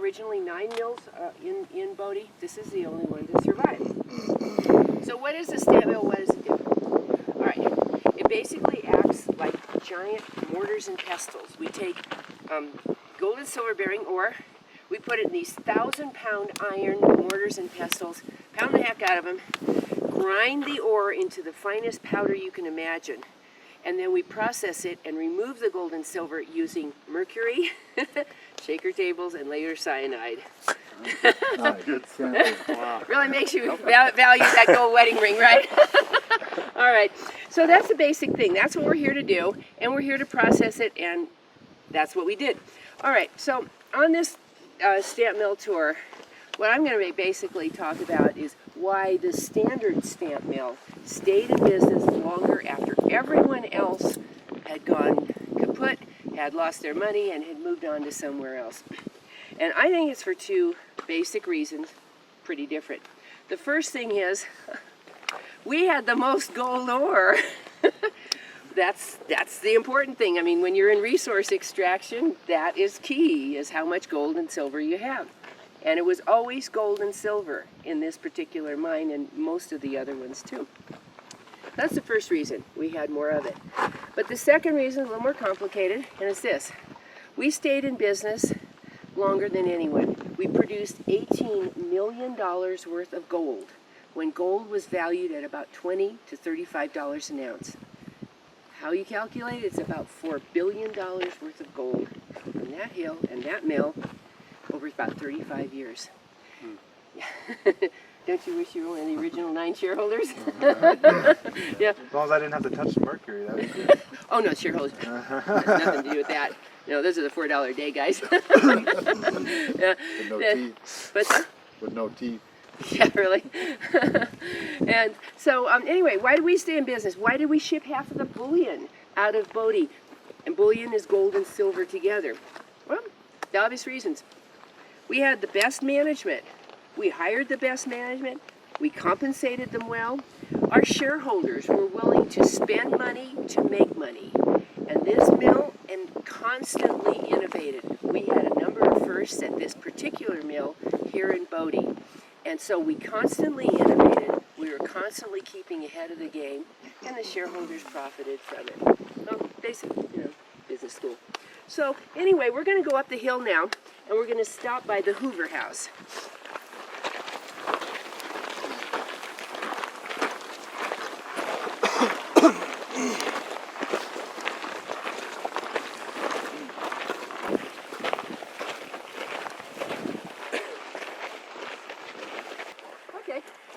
originally 9 mills in Bodie. This is the only one to survive. So what is a stamp mill? What does it do? All right, it basically acts like giant mortars and pestles. We take gold and silver bearing ore, we put it in these 1,000-pound iron mortars and pestles, pound the heck out of them, grind the ore into the finest powder you can imagine, and then we process it and remove the gold and silver using mercury, shaker tables, and later cyanide. Good sample. Wow. Really makes you value that gold wedding ring, right? All right, so that's the basic thing. That's what we're here to do, and we're here to process it, and that's what we did. All right, so on this stamp mill tour, what I'm going to basically talk about is why the standard stamp mill stayed in business longer after everyone else had gone kaput, had lost their money, and had moved on to somewhere else. And I think it's for two basic reasons, pretty different. The first thing is, we had the most gold ore. That's the important thing. I mean, when you're in resource extraction, that is key, is how much gold and silver you have. And it was always gold and silver in this particular mine, and most of the other ones too. That's the first reason we had more of it. But the second reason is a little more complicated, and it's this. We stayed in business longer than anyone. We produced $18 million worth of gold when gold was valued at about $20 to $35 an ounce. How you calculate it, it's about $4 billion worth of gold from that hill and that mill over about 35 years. Don't you wish you were one of the original 9 shareholders? Yeah. As long as I didn't have to touch the mercury, that was good. Oh no, shareholders. Nothing to do with that. No, those are the $4 a day guys. Yeah. With no teeth. But, With no teeth. yeah, really. And so, anyway, why did we stay in business? Why did we ship half of the bullion out of Bodie? And bullion is gold and silver together. Well, the obvious reasons. We had the best management. We hired the best management. We compensated them well. Our shareholders were willing to spend money to make money. And this mill constantly innovated. We had a number of firsts at this particular mill here in Bodie. And so we constantly innovated, we were constantly keeping ahead of the game, and the shareholders profited from it. So basically, business school. So anyway, we're going to go up the hill now, and we're going to stop by the Hoover House.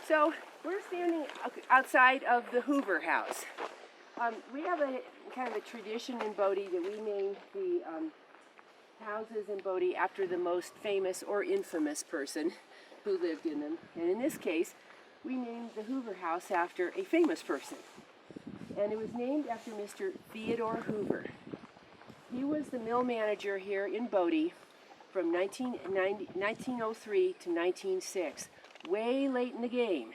So we're standing outside of the Hoover House. We have a kind of a tradition in Bodie that we name the houses in Bodie after the most famous or infamous person who lived in them. And in this case, we named the Hoover House after a famous person. And it was named after Mr. Theodore Hoover. He was the mill manager here in Bodie from 1903 to 1906. Way late in the game,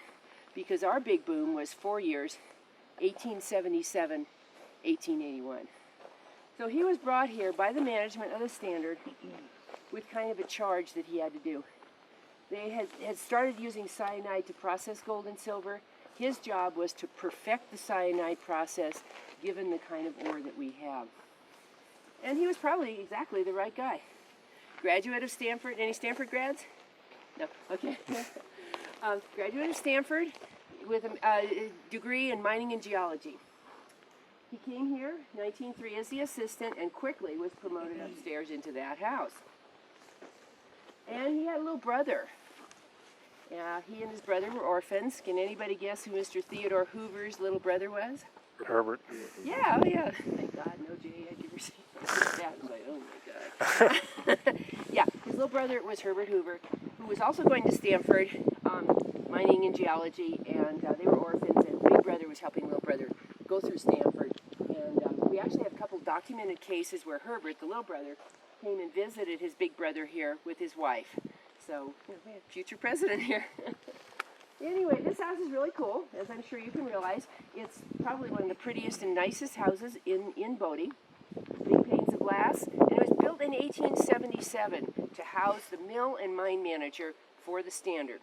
because our big boom was 4 years, 1877, 1881. So he was brought here by the management of the Standard with kind of a charge that he had to do. They had started using cyanide to process gold and silver. His job was to perfect the cyanide process given the kind of ore that we have. And he was probably exactly the right guy. Graduate of Stanford. Any Stanford grads? No? Okay. Graduate of Stanford with a degree in mining and geology. He came here in 1903 as the assistant and quickly was promoted upstairs into that house. And he had a little brother. He and his brother were orphans. Can anybody guess who Mr. Theodore Hoover's little brother was? Herbert. Yeah, oh yeah. Thank God, no J.I.G. That was like, oh my God. Yeah, his little brother was Herbert Hoover, who was also going to Stanford, mining and geology, and they were orphans, and big brother was helping little brother go through Stanford. And we actually have a couple documented cases where Herbert, the little brother, came and visited his big brother here with his wife. So, we have future president here. Anyway, this house is really cool, as I'm sure you can realize. It's probably one of the prettiest and nicest houses in Bodie. Big panes of glass, and it was built in 1877 to house the mill and mine manager for the Standard.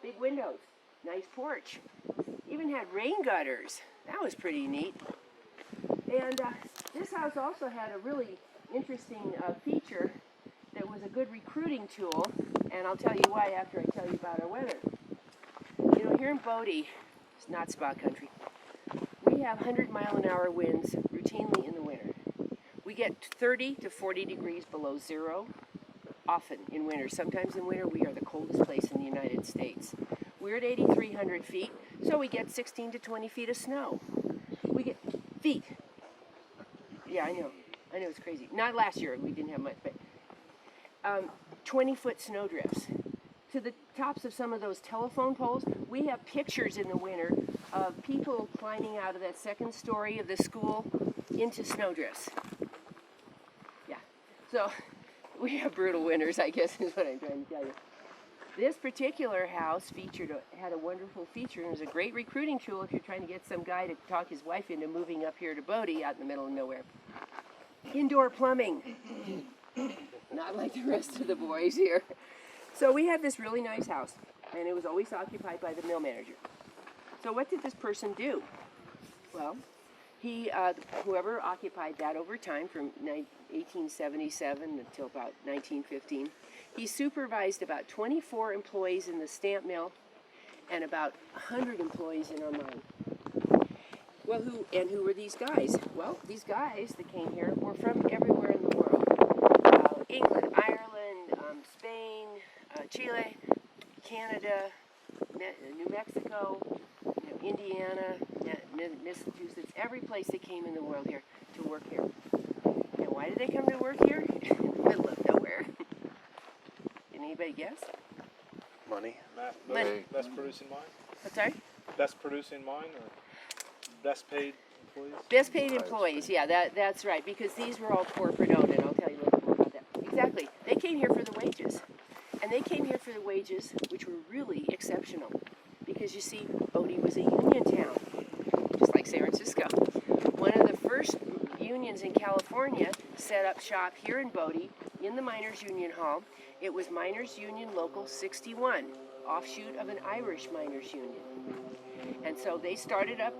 Big windows, nice porch, even had rain gutters. That was pretty neat. And this house also had a really interesting feature that was a good recruiting tool, and I'll tell you why after I tell you about our weather. You know, here in Bodie, it's not spa country, we have 100-mile-an-hour winds routinely in the winter. We get 30 to 40 degrees below zero often in winter. Sometimes in winter we are the coldest place in the United States. We're at 8,300 feet, so we get 16 to 20 feet of snow. We get feet. Yeah, I know it's crazy. Not last year, we didn't have much, but 20-foot snow drifts. To the tops of some of those telephone poles, we have pictures in the winter of people climbing out of that second story of the school into snowdrifts. Yeah, so we have brutal winters, I guess is what I'm trying to tell you. This particular house had a wonderful feature, and it was a great recruiting tool if you're trying to get some guy to talk his wife into moving up here to Bodie out in the middle of nowhere. Indoor plumbing. Not like the rest of the boys here. So we had this really nice house, and it was always occupied by the mill manager. So what did this person do? Well, whoever occupied that over time from 1877 until about 1915, he supervised about 24 employees in the stamp mill and about 100 employees in our mine. Well, who were these guys? Well, these guys that came here were from everywhere in the world. England, Ireland, Spain, Chile, Canada, New Mexico, Indiana, Massachusetts, every place they came in the world here to work here. And why did they come to work here? In the middle of nowhere. Can anybody guess? Money. Money. Best producing mine? What's sorry? Best producing mine or best paid employees? Best paid employees, yeah, that's right, because these were all corporate owned, and I'll tell you a little bit more about that. Exactly. They came here for the wages. And they came here for the wages, which were really exceptional. Because you see, Bodie was a union town, just like San Francisco. One of the first unions in California set up shop here in Bodie in the Miners Union Hall. It was Miners Union Local 61, offshoot of an Irish Miners Union. And so they started up,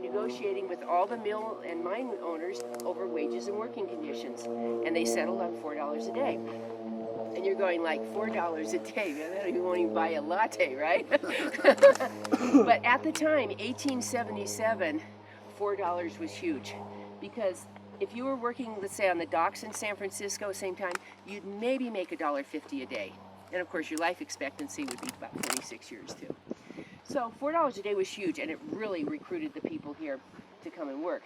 negotiating with all the mill and mine owners over wages and working conditions. And they settled on $4 a day. And you're going like, $4 a day, man, you won't even buy a latte, right? But at the time, 1877, $4 was huge. Because if you were working, let's say, on the docks in San Francisco, same time, you'd maybe make $1.50 a day. And of course, your life expectancy would be about 46 years too. So $4 a day was huge, and it really recruited the people here to come and work.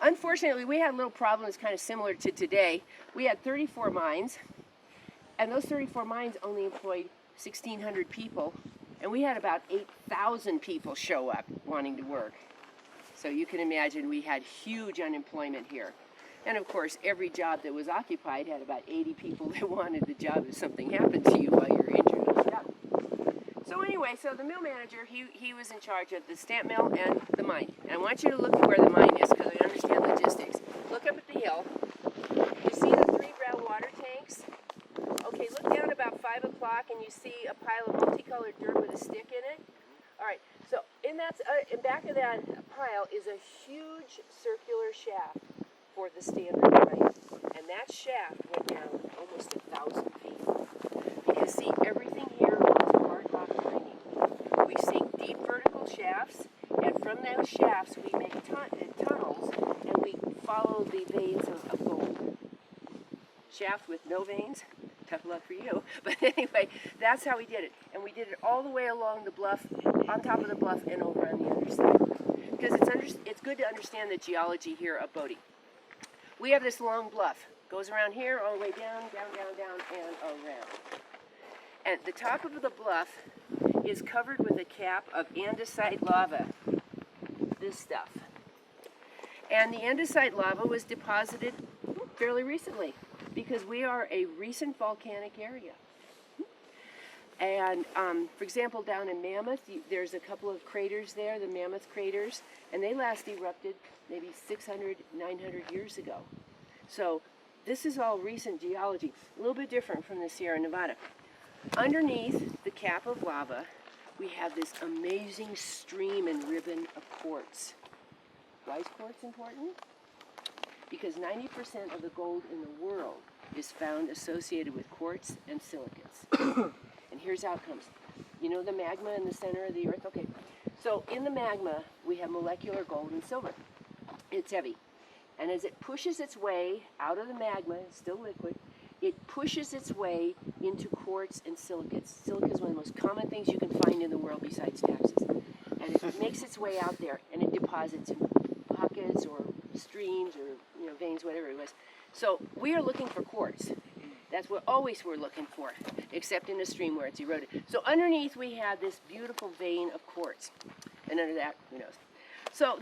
Unfortunately, we had little problems kind of similar to today. We had 34 mines, and those 34 mines only employed 1,600 people, and we had about 8,000 people show up wanting to work. So you can imagine we had huge unemployment here. And of course, every job that was occupied had about 80 people that wanted the job if something happened to you while you were injured on the job. So anyway, so the mill manager, he was in charge of the stamp mill and the mine. And I want you to look at where the mine is, because I understand logistics. Look up at the hill. You see the 3 brown water tanks? Okay, look down about 5 o'clock and you see a pile of multicolored dirt with a stick in it. All right, so in back of that pile is a huge circular shaft for the Standard mine. And that shaft went down almost 1,000 feet. Because see, everything here is hard rock mining. We sink deep vertical shafts, and from those shafts we make tunnels, and we follow the veins of gold. Shaft with no veins, tough luck for you. But anyway, that's how we did it. And we did it all the way along the bluff, on top of the bluff, and over on the underside. Because it's good to understand the geology here of Bodie. We have this long bluff. Goes around here, all the way down, down, down, down, and around. And the top of the bluff is covered with a cap of andesite lava. This stuff. And the andesite lava was deposited fairly recently, because we are a recent volcanic area. And for example, down in Mammoth, there's a couple of craters there, the Mammoth craters, and they last erupted maybe 600, 900 years ago. So this is all recent geology, a little bit different from the Sierra Nevada. Underneath the cap of lava, we have this amazing stream and ribbon of quartz. Why is quartz important? Because 90% of the gold in the world is found associated with quartz and silicates. And here's how it comes. You know the magma in the center of the earth? Okay. So in the magma, we have molecular gold and silver. It's heavy. And as it pushes its way out of the magma, it's still liquid, it pushes its way into quartz and silicates. Silica is one of the most common things you can find in the world besides taxes. And it makes its way out there, and it deposits in pockets or streams or veins, whatever it was. So we are looking for quartz. That's what always we're looking for, except in a stream where it's eroded. So underneath we have this beautiful vein of quartz. And under that, who knows? So